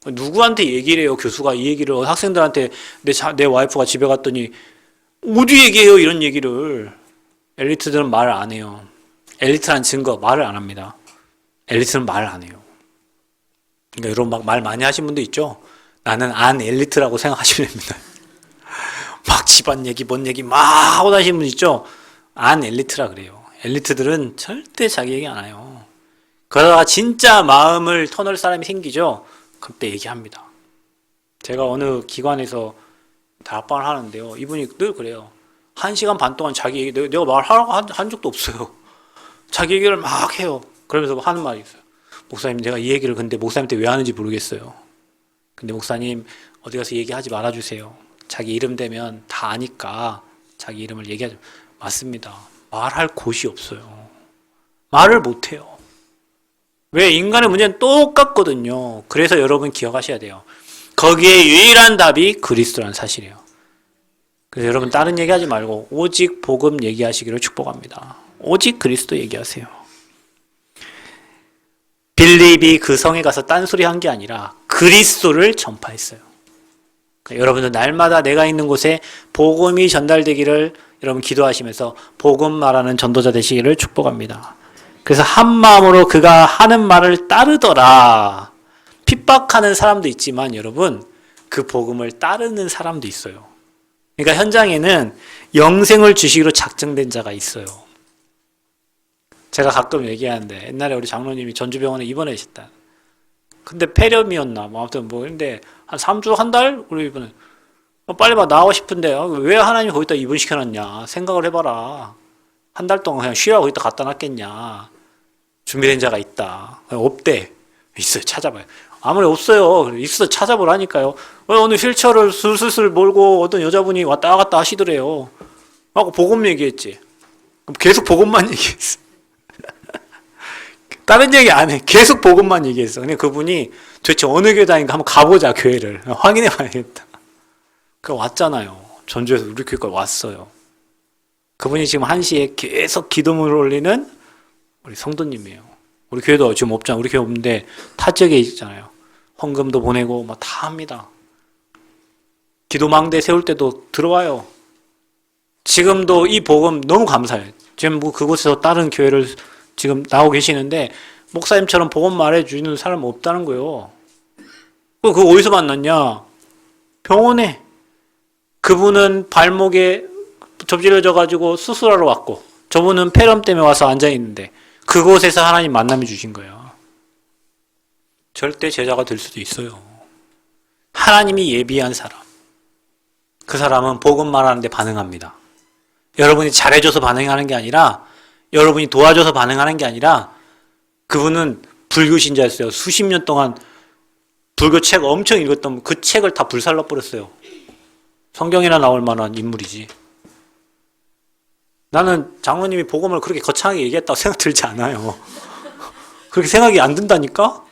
누구한테 얘기를 해요, 교수가 이 얘기를. 학생들한테 내 와이프가 집에 갔더니 어디 얘기해요, 이런 얘기를. 엘리트들은 말을 안 해요. 엘리트란 증거 말을 안 합니다. 엘리트는 말을 안 해요. 그러니까 여러분 말 많이 하신 분도 있죠. 나는 안 엘리트라고 생각하시면 됩니다. 막 집안 얘기 뭔 얘기 막 하고 다니시는 분 있죠. 안 엘리트라 그래요. 엘리트들은 절대 자기 얘기 안 해요. 그러다가 진짜 마음을 터널 사람이 생기죠. 그때 얘기합니다. 제가 어느 기관에서 다락방을 하는데요. 이분이 늘 그래요. 1시간 반 동안 자기 얘기, 내가 말하라고 한 적도 없어요. 자기 얘기를 막 해요. 그러면서 하는 말이 있어요. 목사님, 내가 이 얘기를 근데 목사님한테 왜 하는지 모르겠어요. 근데 목사님, 어디 가서 얘기하지 말아주세요. 자기 이름 되면 다 아니까 자기 이름을 얘기하지. 맞습니다. 말할 곳이 없어요. 말을 못해요. 왜? 인간의 문제는 똑같거든요. 그래서 여러분 기억하셔야 돼요. 거기에 유일한 답이 그리스도라는 사실이에요. 그래서 여러분 다른 얘기하지 말고 오직 복음 얘기하시기를 축복합니다. 오직 그리스도 얘기하세요. 빌립이 그 성에 가서 딴소리 한 게 아니라 그리스도를 전파했어요. 그러니까 여러분들 날마다 내가 있는 곳에 복음이 전달되기를 여러분 기도하시면서 복음 말하는 전도자 되시기를 축복합니다. 그래서 한 마음으로 그가 하는 말을 따르더라. 핍박하는 사람도 있지만 여러분 그 복음을 따르는 사람도 있어요. 그러니까 현장에는 영생을 주시기로 작정된 자가 있어요. 제가 가끔 얘기하는데 옛날에 우리 장로님이 전주병원에 입원하셨다. 근데 폐렴이었나 뭐 아무튼 뭐 근데 한 3주 한 달 우리 입원을 빨리 봐 나오고 싶은데 왜 하나님이 거기다 입원시켜놨냐 생각을 해봐라. 한 달 동안 그냥 쉬라고 거기다 갖다 놨겠냐. 준비된 자가 있다. 없대. 있어요. 찾아봐요. 아무리 없어요. 있어 찾아보라니까요. 오늘 휠체어를 슬슬 몰고 어떤 여자분이 왔다 갔다 하시더래요. 하고 복음 얘기했지. 계속 복음만 얘기했어. 다른 얘기 안 해. 계속 복음만 얘기했어. 근데 그분이 도대체 어느 교회 다니까 한번 가보자 교회를. 확인해 봐야겠다. 그 왔잖아요. 전주에서 우리 교회까지 왔어요. 그분이 지금 1시에 계속 기도문을 올리는 우리 성도님이에요. 우리 교회도 지금 없잖아요. 우리 교회 없는데 타 지역에 있잖아요. 헌금도 보내고 막 다 합니다. 기도망대 세울 때도 들어와요. 지금도 이 복음 너무 감사해요. 지금 뭐 그곳에서 다른 교회를 지금 나오고 계시는데 목사님처럼 복음 말해주는 사람 없다는 거예요. 그거 어디서 만났냐? 병원에. 그분은 발목에 접질러져가지고 수술하러 왔고 저분은 폐렴 때문에 와서 앉아있는데 그곳에서 하나님 만남이 주신 거예요. 절대 제자가 될 수도 있어요. 하나님이 예비한 사람. 그 사람은 복음 말하는데 반응합니다. 여러분이 잘해줘서 반응하는 게 아니라 여러분이 도와줘서 반응하는 게 아니라 그분은 불교 신자였어요. 수십 년 동안 불교 책 엄청 읽었던 그 책을 다 불살라버렸어요. 성경이나 나올 만한 인물이지. 나는 장로님이 복음을 그렇게 거창하게 얘기했다고 생각 들지 않아요. 그렇게 생각이 안 든다니까?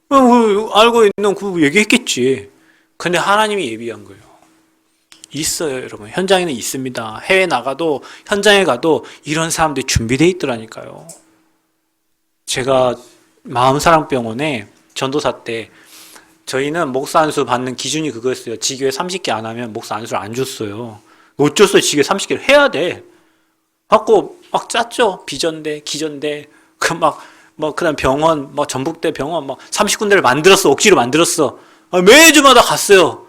알고 있는 그 얘기했겠지. 근데 하나님이 예비한 거예요. 있어요, 여러분. 현장에는 있습니다. 해외 나가도 현장에 가도 이런 사람들이 준비되어 있더라니까요. 제가 마음사랑병원에 전도사 때 저희는 목사 안수 받는 기준이 그거였어요. 지교회 30개 안 하면 목사 안수를 안 줬어요. 어쩔 수 없이 지교회 30개를 해야 돼. 갖고 막 짰죠. 비전대, 기전대, 그다음 병원, 전북대 병원, 30군데를 만들었어. 억지로 만들었어. 매주마다 갔어요.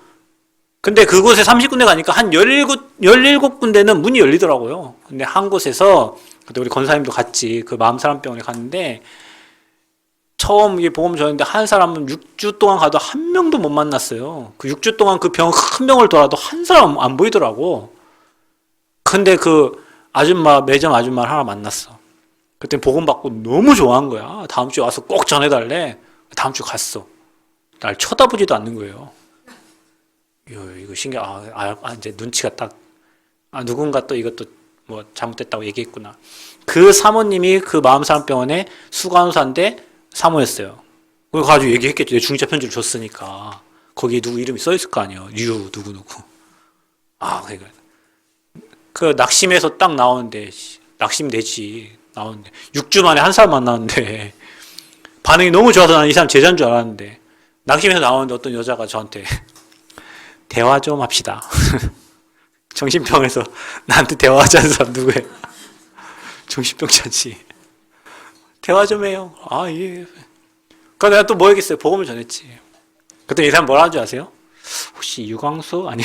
근데 그곳에 30군데 가니까 한 17군데는 문이 열리더라고요. 근데 한 곳에서, 그때 우리 권사님도 같이 그 마음사랑병원에 갔는데, 처음 이게 복음 전했는데 한 사람은 6주 동안 가도 한 명도 못 만났어요. 그 6주 동안 그 큰 병을 돌아도 한 사람 안 보이더라고. 근데 그 매점 아줌마를 하나 만났어. 그때 복음 받고 너무 좋아한 거야. 다음 주에 와서 꼭 전해달래. 다음 주 갔어. 날 쳐다보지도 않는 거예요. 이거 이제 눈치가 딱, 누군가 또 이것도 뭐 잘못됐다고 얘기했구나. 그 사모님이 그 마음사랑병원에 수간호사인데 사모였어요. 그거 가지고 얘기했겠죠. 내 중립자 편지를 줬으니까. 거기에 누구 이름이 써있을 거 아니에요. 누구. 그러니까. 그 낙심해서 딱 나오는데, 낙심되지. 나오는데. 6주 만에 한 사람 만나는데, 반응이 너무 좋아서 난 이 사람 제자인 줄 알았는데, 낙심해서 나오는데 어떤 여자가 저한테, 대화 좀 합시다. 정신병에서 나한테 대화하자는 사람 누구예요? 정신병자지. 대화 좀 해요. 예. 그러니까 내가 또 뭐 얘기했어요? 복음을 전했지. 그때 이 사람 뭐라 하는 줄 아세요? 혹시 유광수? 아니,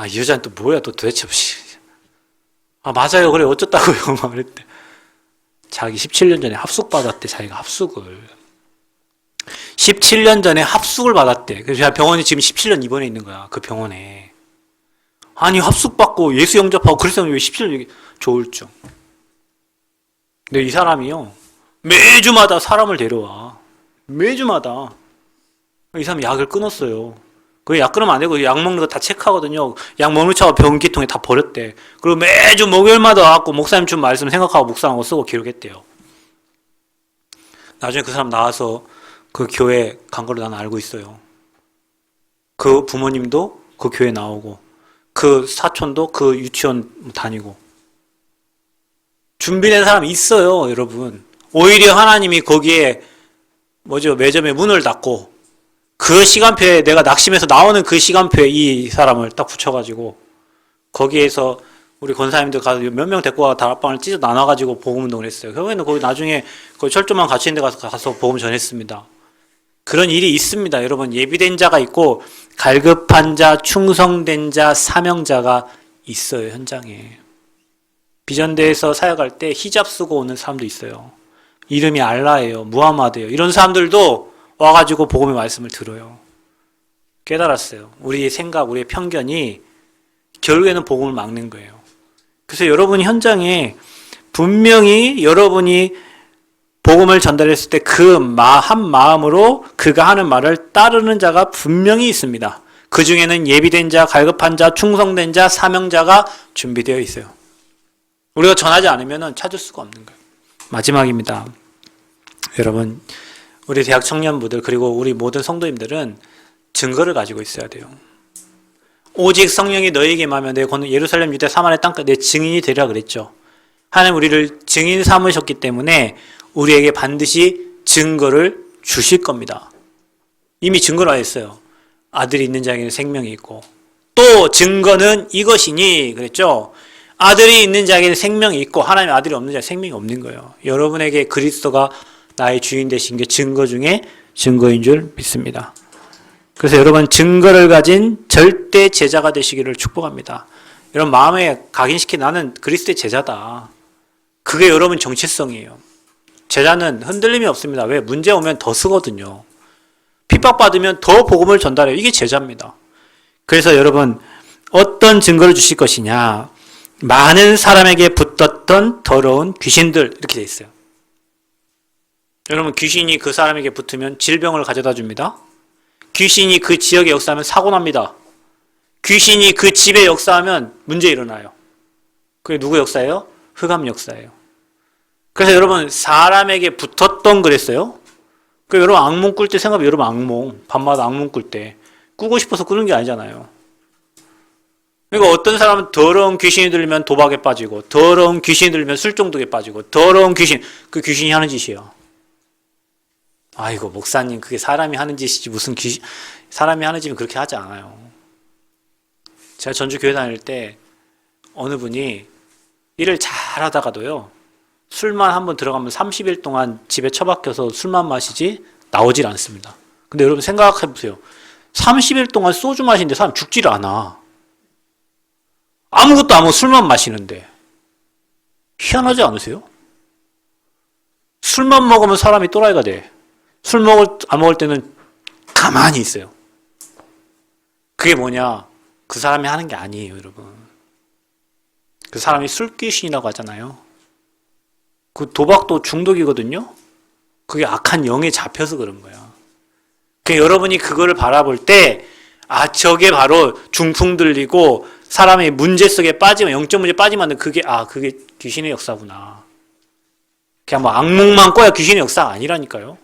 이 여자는 또 뭐야, 또 도대체. 맞아요. 그래, 어쩌다고요? 막 그랬대. 자기 17년 전에 합숙받았대. 자기가 합숙을. 17년 전에 합숙을 받았대. 그래서 병원에 지금 17년 입원해 있는 거야. 그 병원에. 아니 합숙받고 예수 영접하고 그리스도는 왜 17년 조울증. 근데 이 사람이요. 매주마다 사람을 데려와. 매주마다. 이 사람이 약을 끊었어요. 그 약 끊으면 안 되고 약 먹는 거 다 체크하거든요. 약 먹는 차가 변기통에 다 버렸대. 그리고 매주 목요일마다 와갖고 목사님 준 말씀 생각하고 묵상하고 쓰고 기록했대요. 나중에 그 사람 나와서 그 교회 간 걸로 나는 알고 있어요. 그 부모님도 그 교회 나오고 그 사촌도 그 유치원 다니고 준비된 사람이 있어요, 여러분. 오히려 하나님이 거기에 매점에 문을 닫고 그 시간표에 내가 낙심해서 나오는 그 시간표에 이 사람을 딱 붙여가지고 거기에서 우리 권사님들 가서 몇 명 데리고 와 다락방을 찢어 나눠가지고 복음 운동을 했어요. 결국에는 거기 나중에 거기 철조망 갇힌 데 가서 복음 전했습니다. 그런 일이 있습니다. 여러분 예비된 자가 있고 갈급한 자, 충성된 자, 사명자가 있어요. 현장에. 비전대에서 사역할 때 히잡 쓰고 오는 사람도 있어요. 이름이 알라예요. 무하마드예요. 이런 사람들도 와가지고 복음의 말씀을 들어요. 깨달았어요. 우리의 생각, 우리의 편견이 결국에는 복음을 막는 거예요. 그래서 여러분 현장에 분명히 여러분이 복음을 전달했을 때 그 한 마음으로 그가 하는 말을 따르는 자가 분명히 있습니다. 그 중에는 예비된 자, 갈급한 자, 충성된 자, 사명자가 준비되어 있어요. 우리가 전하지 않으면 찾을 수가 없는 거예요. 마지막입니다. 여러분, 우리 대학 청년부들 그리고 우리 모든 성도님들은 증거를 가지고 있어야 돼요. 오직 성령이 너희에게 임하면 내 예루살렘 유대 사마리아 땅까지 내 증인이 되리라 그랬죠. 하나님 우리를 증인 삼으셨기 때문에 우리에게 반드시 증거를 주실 겁니다. 이미 증거를 했어요. 아들이 있는 자에게는 생명이 있고 또 증거는 이것이니 그랬죠. 아들이 있는 자에게는 생명이 있고 하나님의 아들이 없는 자에게는 생명이 없는 거예요. 여러분에게 그리스도가 나의 주인 되신 게 증거 중에 증거인 줄 믿습니다. 그래서 여러분 증거를 가진 절대 제자가 되시기를 축복합니다. 여러분 마음에 각인시켜 나는 그리스도의 제자다. 그게 여러분 정체성이에요. 제자는 흔들림이 없습니다. 왜? 문제 오면 더 쓰거든요. 핍박받으면 더 복음을 전달해요. 이게 제자입니다. 그래서 여러분 어떤 증거를 주실 것이냐. 많은 사람에게 붙었던 더러운 귀신들 이렇게 돼 있어요. 여러분 귀신이 그 사람에게 붙으면 질병을 가져다 줍니다. 귀신이 그 지역에 역사하면 사고 납니다. 귀신이 그 집에 역사하면 문제 일어나요. 그게 누구 역사예요? 흑암 역사예요. 그래서 여러분 사람에게 붙었던 그랬어요. 여러분 악몽 꿀 때 생각해. 여러분 악몽 밤마다 악몽 꿀 때 꾸고 싶어서 꾸는 게 아니잖아요. 그러니까 어떤 사람은 더러운 귀신이 들리면 도박에 빠지고 더러운 귀신이 들리면 술 중독에 빠지고 더러운 귀신 그 귀신이 하는 짓이에요. 아이고 목사님 그게 사람이 하는 짓이지 무슨 귀신 사람이 하는 짓은 그렇게 하지 않아요. 제가 전주 교회 다닐 때 어느 분이 일을 잘 하다가도요 술만 한번 들어가면 30일 동안 집에 처박혀서 술만 마시지 나오질 않습니다. 근데 여러분 생각해 보세요. 30일 동안 소주 마시는데 사람 죽지를 않아. 아무것도 안 먹고 술만 마시는데 희한하지 않으세요? 술만 먹으면 사람이 또라이가 돼. 안 먹을 때는 가만히 있어요. 그게 뭐냐? 그 사람이 하는 게 아니에요, 여러분. 그 사람이 술귀신이라고 하잖아요. 그 도박도 중독이거든요. 그게 악한 영에 잡혀서 그런 거야. 그러니까 여러분이 그거를 바라볼 때 저게 바로 중풍 들리고 사람의 문제 속에 빠지면 영적 문제 빠지면 그게 귀신의 역사구나. 그냥 뭐 악몽만 꿔야 귀신의 역사가 아니라니까요.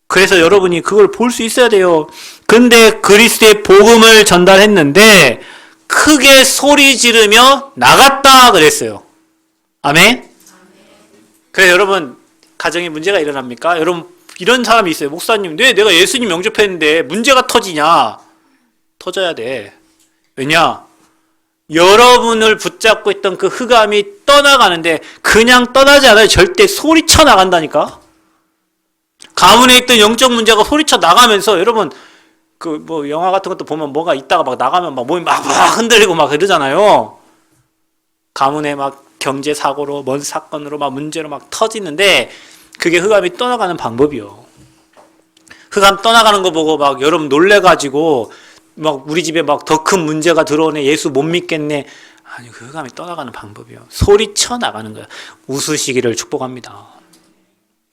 그래서 여러분이 그걸 볼 수 있어야 돼요. 근데 그리스도의 복음을 전달했는데 크게 소리 지르며 나갔다 그랬어요. 아멘? 그래서 여러분 가정에 문제가 일어납니까? 여러분 이런 사람이 있어요. 목사님 내가 예수님 영접했는데 문제가 터지냐? 터져야 돼. 왜냐? 여러분을 붙잡고 있던 그 흑암이 떠나가는데 그냥 떠나지 않아요. 절대 소리쳐 나간다니까. 가문에 있던 영적 문제가 소리쳐 나가면서 여러분 영화 같은 것도 보면 뭐가 있다가 막 나가면 막 몸이 막 흔들리고 막 이러잖아요. 가문에 막 경제 사고로 뭔 사건으로 막 문제로 막 터지는데 그게 흑암이 떠나가는 방법이요. 흑암 떠나가는 거 보고 막 여러분 놀래가지고 막 우리 집에 막 더 큰 문제가 들어오네, 예수 못 믿겠네. 아니, 그 흑암이 떠나가는 방법이요. 소리쳐 나가는 거야. 웃으시기를 축복합니다.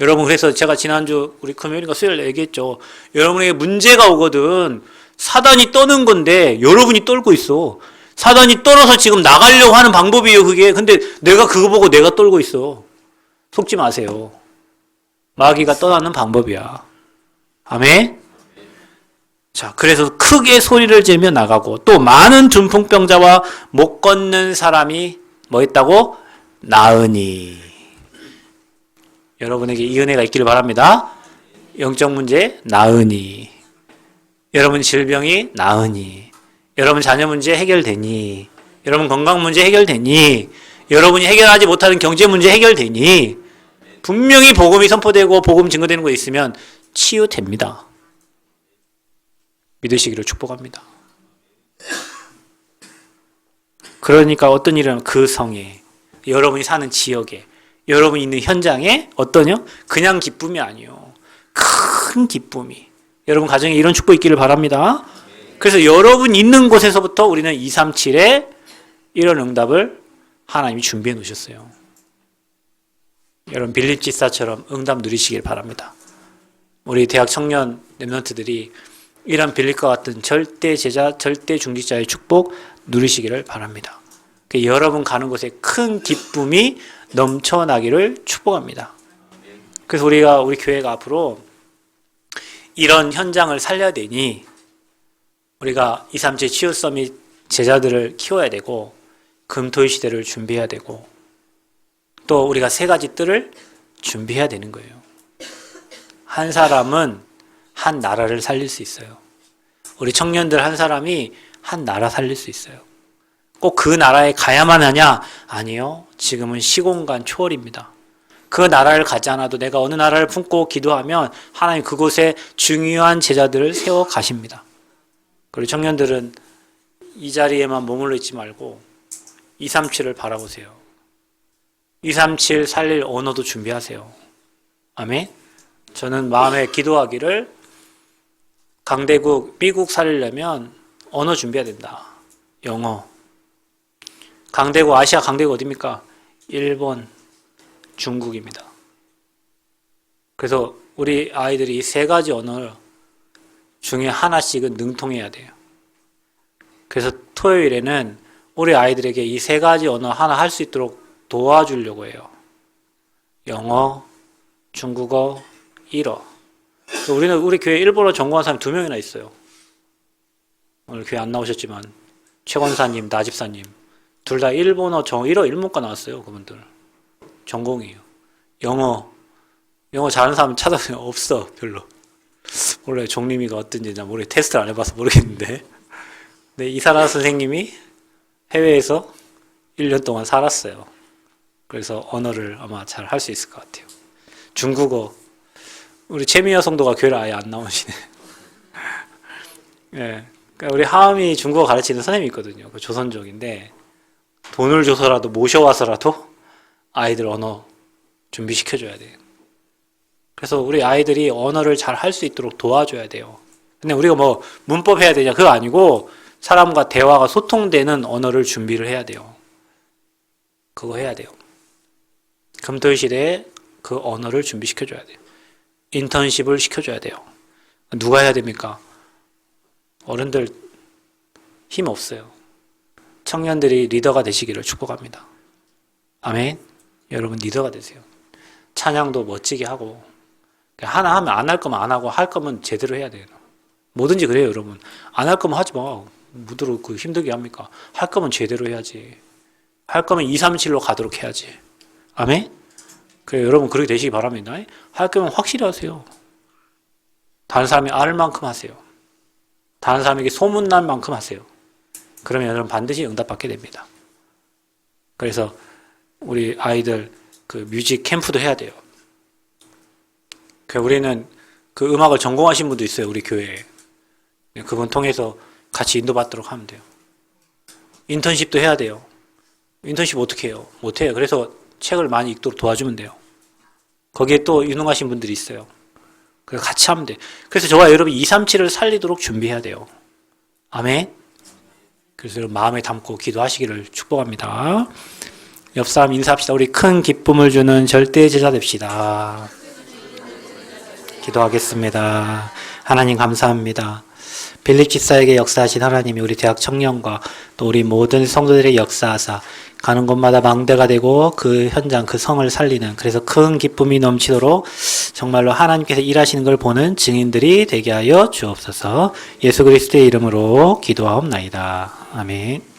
여러분, 그래서 제가 지난주 우리 금요일인가 수요일 얘기했죠. 여러분에게 문제가 오거든 사단이 떠는 건데 여러분이 떨고 있어. 사단이 떨어서 지금 나가려고 하는 방법이에요, 그게. 근데 내가 그거 보고 내가 떨고 있어. 속지 마세요. 마귀가 떠나는 방법이야. 아멘? 자, 그래서 크게 소리를 지르며 나가고, 또 많은 중풍병자와 못 걷는 사람이 뭐 했다고? 나으니. 여러분에게 이 은혜가 있기를 바랍니다. 영적 문제 나으니. 여러분 질병이 나으니. 여러분 자녀 문제 해결되니. 여러분 건강 문제 해결되니. 여러분이 해결하지 못하는 경제 문제 해결되니. 분명히 복음이 선포되고 복음 증거되는 거 있으면 치유됩니다. 믿으시기를 축복합니다. 그러니까 어떤 일은 그 성에, 여러분이 사는 지역에, 여러분이 있는 현장에 어떠냐? 그냥 기쁨이 아니요. 큰 기쁨이. 여러분 가정에 이런 축복 있기를 바랍니다. 그래서 여러분 있는 곳에서부터 우리는 237에 이런 응답을 하나님이 준비해 놓으셨어요. 여러분 빌립 집사처럼 응답 누리시길 바랍니다. 우리 대학 청년 랩런트들이 이런 빌립과 같은 절대 제자, 절대 중직자의 축복 누리시기를 바랍니다. 여러분 가는 곳에 큰 기쁨이 넘쳐나기를 축복합니다. 그래서 우리 교회가 앞으로 이런 현장을 살려야 되니 우리가 237 치유 서밋 제자들을 키워야 되고 금토일 시대를 준비해야 되고 또 우리가 세 가지 뜰을 준비해야 되는 거예요. 한 사람은 한 나라를 살릴 수 있어요. 우리 청년들 한 사람이 한 나라 살릴 수 있어요. 꼭 그 나라에 가야만 하냐? 아니요. 지금은 시공간 초월입니다. 그 나라를 가지 않아도 내가 어느 나라를 품고 기도하면 하나님 그곳에 중요한 제자들을 세워 가십니다. 그리고 청년들은 이 자리에만 머물러 있지 말고 237을 바라보세요. 237 살릴 언어도 준비하세요. 아멘. 저는 마음에 기도하기를 강대국 미국 살리려면 언어 준비해야 된다. 영어. 강대국 아시아 강대국 어디입니까? 일본, 중국입니다. 그래서 우리 아이들이 이 세 가지 언어 중에 하나씩은 능통해야 돼요. 그래서 토요일에는 우리 아이들에게 이 세 가지 언어 하나 할 수 있도록 도와주려고 해요. 영어, 중국어, 일어. 우리 교회 일본어 전공한 사람이 2명이나 있어요. 오늘 교회 안 나오셨지만 최권사님, 나집사님 둘 다 일본어 일어 일문과 나왔어요. 그분들 전공이에요. 영어 잘하는 사람 찾아보면 없어. 별로. 원래 종림이가 어떤지 테스트를 안 해봐서 모르겠는데 근데 이사라 선생님이 해외에서 1년 동안 살았어요. 그래서 언어를 아마 잘 할 수 있을 것 같아요. 중국어 우리 최미아 성도가 교회를 아예 안 나오시네. 예, 그러니까 우리 하음이 중국어 가르치는 선생님이 있거든요. 그 조선족인데 돈을 줘서라도 모셔와서라도 아이들 언어 준비시켜줘야 돼요. 그래서 우리 아이들이 언어를 잘 할 수 있도록 도와줘야 돼요. 근데 우리가 뭐 문법 해야 되냐 그거 아니고 사람과 대화가 소통되는 언어를 준비를 해야 돼요. 그거 해야 돼요. 금토일 시대에 그 언어를 준비시켜줘야 돼요. 인턴십을 시켜줘야 돼요. 누가 해야 됩니까? 어른들 힘 없어요. 청년들이 리더가 되시기를 축복합니다. 아멘. 여러분 리더가 되세요. 찬양도 멋지게 하고 하나 하면 안 할 거면 안 하고 할 거면 제대로 해야 돼요. 뭐든지 그래요, 여러분. 안 할 거면 하지 마. 무드로 그 힘들게 합니까? 할 거면 제대로 해야지. 할 거면 237로 가도록 해야지. 아멘. 그래 여러분 그렇게 되시기 바랍니다. 할 거면 확실히 하세요. 다른 사람이 알 만큼 하세요. 다른 사람에게 소문난 만큼 하세요. 그러면 여러분 반드시 응답받게 됩니다. 그래서 우리 아이들 그 뮤직 캠프도 해야 돼요. 우리는 그 음악을 전공하신 분도 있어요. 우리 교회에. 그분 통해서 같이 인도받도록 하면 돼요. 인턴십도 해야 돼요. 인턴십 어떻게 해요? 못해요. 그래서 책을 많이 읽도록 도와주면 돼요. 거기에 또 유능하신 분들이 있어요. 그래서 같이 하면 돼. 그래서 저와 여러분 237을 살리도록 준비해야 돼요. 아멘. 그래서 여러분 마음에 담고 기도하시기를 축복합니다. 옆 사람 인사합시다. 우리 큰 기쁨을 주는 절대 제자 됩시다. 기도하겠습니다. 하나님 감사합니다. 빌립 집사에게 역사하신 하나님이 우리 대학 청년과 또 우리 모든 성도들의 역사하사 가는 곳마다 망대가 되고 그 현장 그 성을 살리는 그래서 큰 기쁨이 넘치도록 정말로 하나님께서 일하시는 걸 보는 증인들이 되게 하여 주옵소서. 예수 그리스도의 이름으로 기도하옵나이다. 아멘.